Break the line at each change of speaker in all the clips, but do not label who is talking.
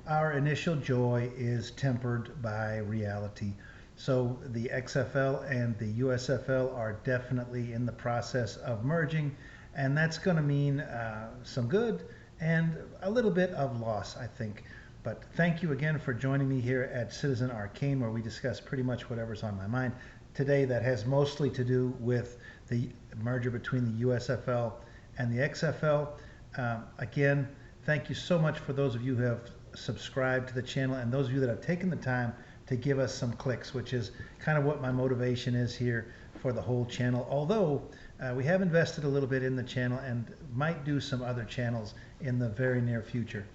our initial joy is tempered by reality. So the XFL and the USFL are definitely in the process of merging, and that's going to mean some good and a little bit of loss, I think. But thank you again for joining me here at Citizen Arcane, where we discuss pretty much whatever's on my mind today that has mostly to do with the merger between the USFL and the XFL. Again, thank you so much for those of you who have subscribed to the channel and those of you that have taken the time to give us some clicks, which is kind of what my motivation is here for the whole channel. Although we have invested a little bit in the channel and might do some other channels in the very near future.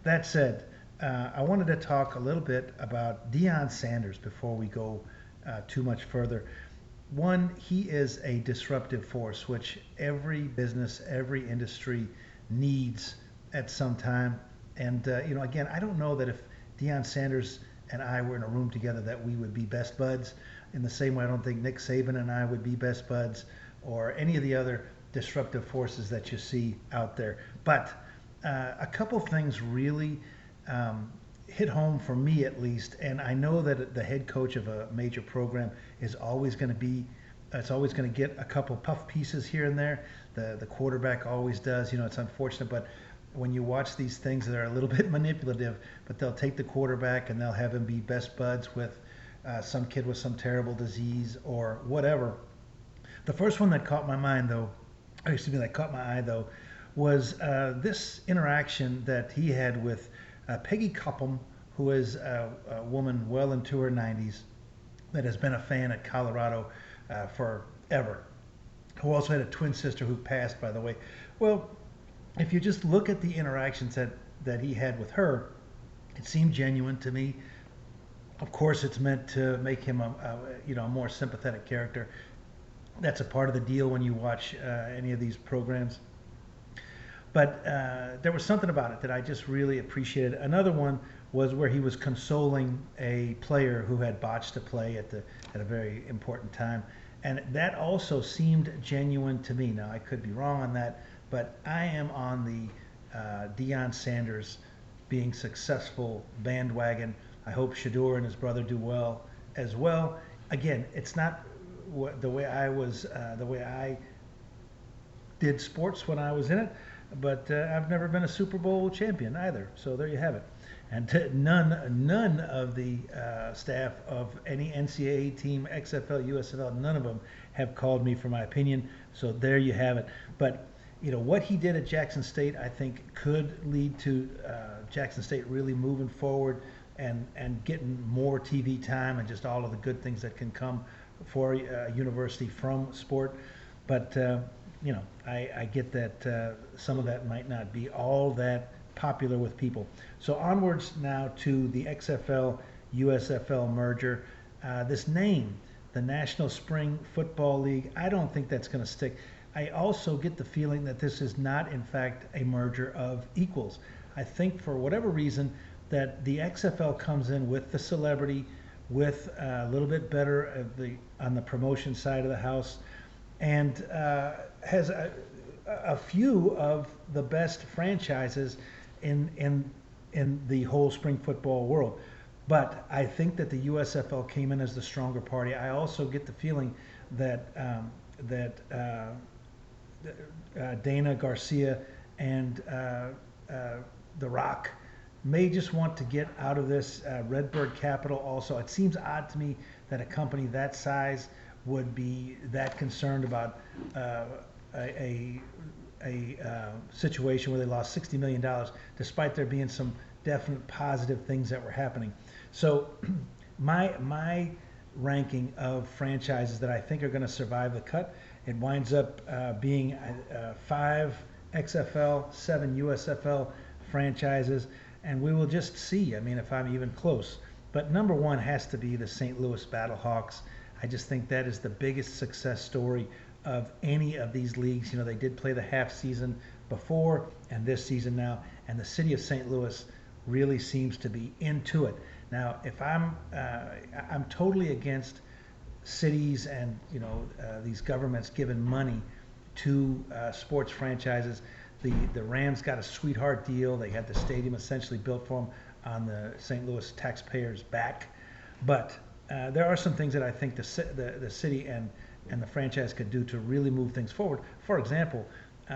That said, I wanted to talk a little bit about Deion Sanders before we go too much further. One, he is a disruptive force, which every business, every industry needs at some time. And, again, I don't know that if Deion Sanders and I were in a room together that we would be best buds. In the same way, I don't think Nick Saban and I would be best buds or any of the other disruptive forces that you see out there. But a couple things really hit home for me, at least, and I know that the head coach of a major program is always going to be, it's always going to get a couple puff pieces here and there. The quarterback always does. It's unfortunate, but when you watch these things that are a little bit manipulative, but they'll take the quarterback and they'll have him be best buds with some kid with some terrible disease or whatever. The first one that caught my mind, though, that caught my eye, though, was this interaction that he had with Peggy Copham, who is a woman well into her 90s that has been a fan at Colorado forever, who also had a twin sister who passed, by the way. Well, if you just look at the interactions that he had with her, it seemed genuine to me. Of course, it's meant to make him a more sympathetic character. That's a part of the deal when you watch any of these programs. But there was something about it that I just really appreciated. Another one was where he was consoling a player who had botched a play at a very important time. And that also seemed genuine to me. Now, I could be wrong on that, but I am on the Deion Sanders being successful bandwagon. I hope Shador and his brother do well as well. Again, it's not the way I did sports when I was in it, but I've never been a Super Bowl champion either. So there you have it. And none of the staff of any NCAA team, XFL, USFL, none of them have called me for my opinion. So there you have it. But what he did at Jackson State, I think, could lead to Jackson State really moving forward and getting more TV time and just all of the good things that can come for a university from sport. But I get that some of that might not be all that popular with people. So onwards now to the XFL USFL merger. This name, the National Spring Football League, I don't think that's going to stick. I also get the feeling that this is not, in fact, a merger of equals. I think for whatever reason that the XFL comes in with the celebrity, with a little bit better on the promotion side of the house, and has a few of the best franchises in the whole spring football world. But I think that the USFL came in as the stronger party. I also get the feeling that Dana Garcia and The Rock may just want to get out of this. Redbird Capital also. It seems odd to me that a company that size would be that concerned about a situation where they lost $60 million, despite there being some definite positive things that were happening. So my ranking of franchises that I think are going to survive the cut, it winds up being 5 XFL, 7 USFL franchises, and we will just see, if I'm even close. But number one has to be the St. Louis Battlehawks. I just think that is the biggest success story of any of these leagues. They did play the half season before and this season now, and the city of St. Louis really seems to be into it. Now, if I'm totally against cities and these governments giving money to sports franchises The Rams got a sweetheart deal. They had the stadium essentially built for them on the St. Louis taxpayers' back. But there are some things that I think the city and the franchise could do to really move things forward. For example,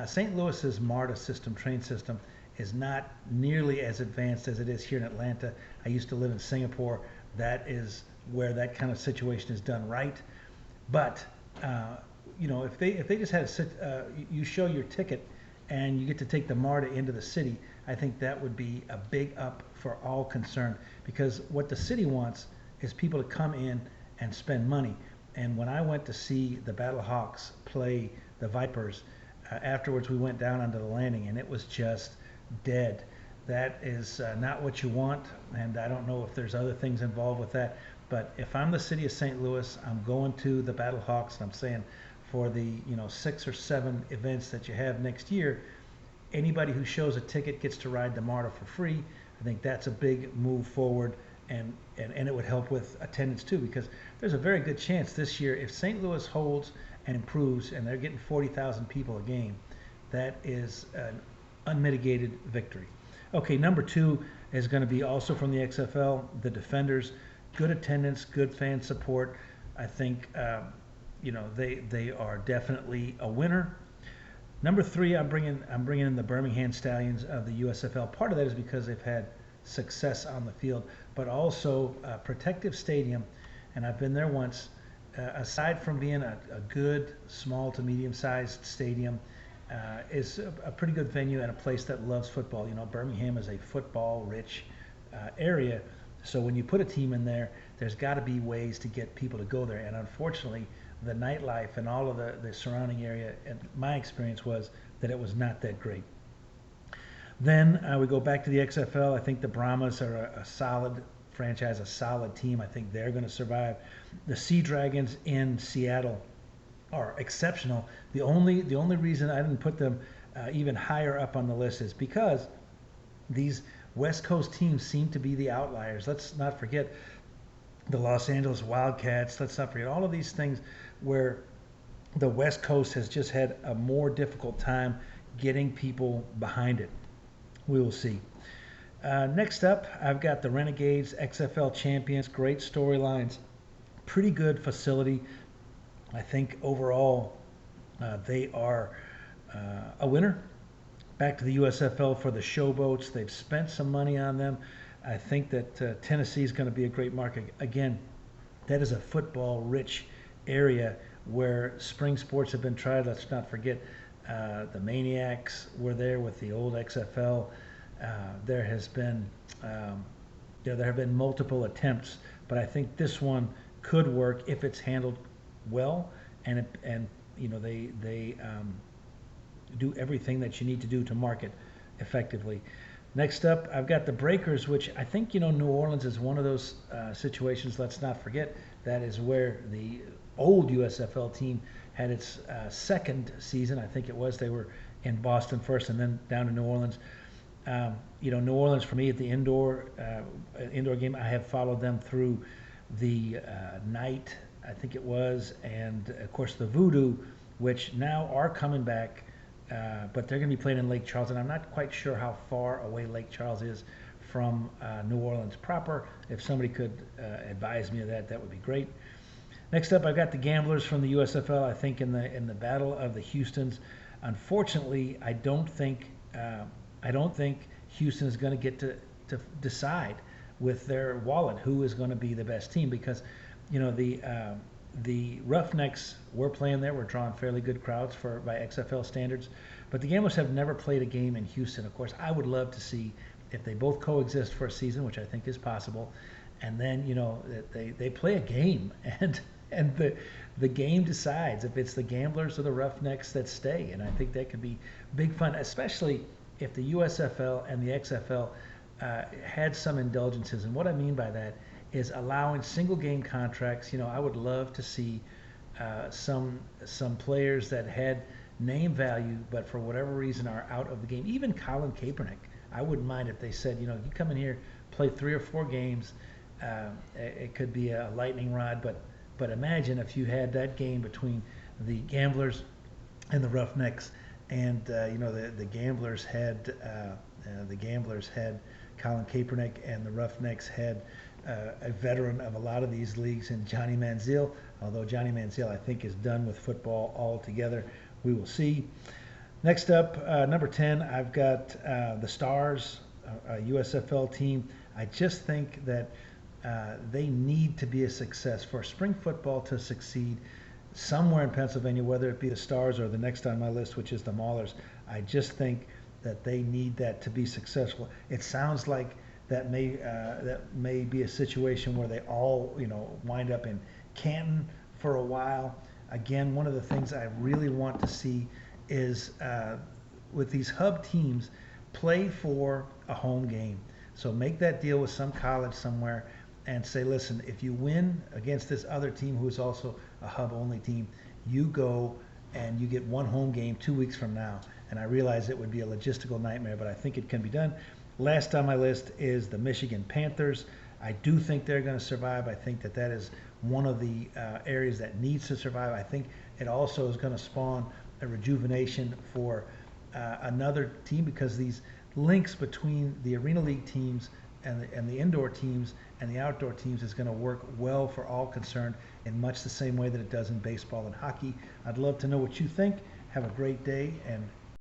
St. Louis's MARTA system, train system, is not nearly as advanced as it is here in Atlanta. I used to live in Singapore. That is where that kind of situation is done right. But if they just had you show your ticket and you get to take the MARTA into the city, I think that would be a big up for all concerned, because what the city wants is people to come in and spend money. And when I went to see the Battlehawks play the Vipers, afterwards we went down onto the landing and it was just dead. That is not what you want, and I don't know if there's other things involved with that. But if I'm the city of St. Louis, I'm going to the Battlehawks, and I'm saying for the 6 or 7 events that you have next year, anybody who shows a ticket gets to ride the MARTA for free. I think that's a big move forward, and it would help with attendance too, because there's a very good chance this year, if St. Louis holds and improves and they're getting 40,000 people a game, that is an unmitigated victory. Okay, number 2 is going to be also from the XFL, the Defenders. Good attendance, good fan support. I think they are definitely a winner. Number 3, I'm bringing in the Birmingham Stallions of the USFL. Part of that is because they've had success on the field, but also Protective Stadium, and I've been there once. Aside from being a good small to medium-sized stadium, is a pretty good venue and a place that loves football. Birmingham is a football-rich area, so when you put a team in there, there's got to be ways to get people to go there. And unfortunately, the nightlife and all of the surrounding area, and my experience was that it was not that great. Then we go back to the XFL. I think the Brahmas are a solid franchise, a solid team. I think they're going to survive. The Sea Dragons in Seattle are exceptional. The only reason I didn't put them even higher up on the list is because these West Coast teams seem to be the outliers. Let's not forget the Los Angeles Wildcats. Let's not forget all of these things where the West Coast has just had a more difficult time getting people behind it. We will see. Next up, I've got the Renegades, XFL champions. Great storylines, pretty good facility. I think overall they are a winner. Back to the USFL for the Showboats. They've spent some money on them. I think that Tennessee is going to be a great market. Again, that is a football-rich area where spring sports have been tried. Let's not forget the Maniacs were there with the old XFL. There have been multiple attempts, but I think this one could work if it's handled well, and they do everything that you need to do to market effectively. Next up, I've got the Breakers, which I think New Orleans is one of those situations. Let's not forget that is where the old USFL team had its second season. I think it was. They were in Boston first, and then down to New Orleans. New Orleans for me at the indoor game, I have followed them through the night, I think it was, and of course the Voodoo, which now are coming back, but they're going to be playing in Lake Charles, and I'm not quite sure how far away Lake Charles is from New Orleans proper. If somebody could advise me of that, that would be great. Next up, I've got the Gamblers from the USFL. I think in the battle of the Houstons, unfortunately, I don't think Houston is going to get to decide with their wallet who is going to be the best team, because the Roughnecks were playing there. We're drawing fairly good crowds by XFL standards, but the Gamblers have never played a game in Houston. Of course, I would love to see if they both coexist for a season, which I think is possible, and then they play a game, and the game decides if it's the Gamblers or the Roughnecks that stay, and I think that could be big fun, especially if the USFL and the XFL had some indulgences. And what I mean by that is allowing single game contracts. I would love to see some players that had name value but for whatever reason are out of the game. Even Colin Kaepernick, I wouldn't mind if they said, you come in here, play 3 or 4 games. It could be a lightning rod, but imagine if you had that game between the Gamblers and the Roughnecks, and the Gamblers had Colin Kaepernick, and the Roughnecks had a veteran of a lot of these leagues in Johnny Manziel. Although Johnny Manziel, I think, is done with football altogether. We will see. Next up, number 10, I've got the Stars, a USFL team. I just think that they need to be a success for spring football to succeed somewhere in Pennsylvania, whether it be the Stars or the next on my list, which is the Maulers. I just think that they need that to be successful. It sounds like that may be a situation where they all wind up in Canton for a while. Again, one of the things I really want to see is with these hub teams, play for a home game. So make that deal with some college somewhere and say, listen, if you win against this other team who is also a hub-only team, you go and you get one home game 2 weeks from now. And I realize it would be a logistical nightmare, but I think it can be done. Last on my list is the Michigan Panthers. I do think they're going to survive. I think that is one of the areas that needs to survive. I think it also is going to spawn a rejuvenation for another team, because these links between the Arena League teams and the indoor teams and the outdoor teams is going to work well for all concerned in much the same way that it does in baseball and hockey. I'd love to know what you think. Have a great day, and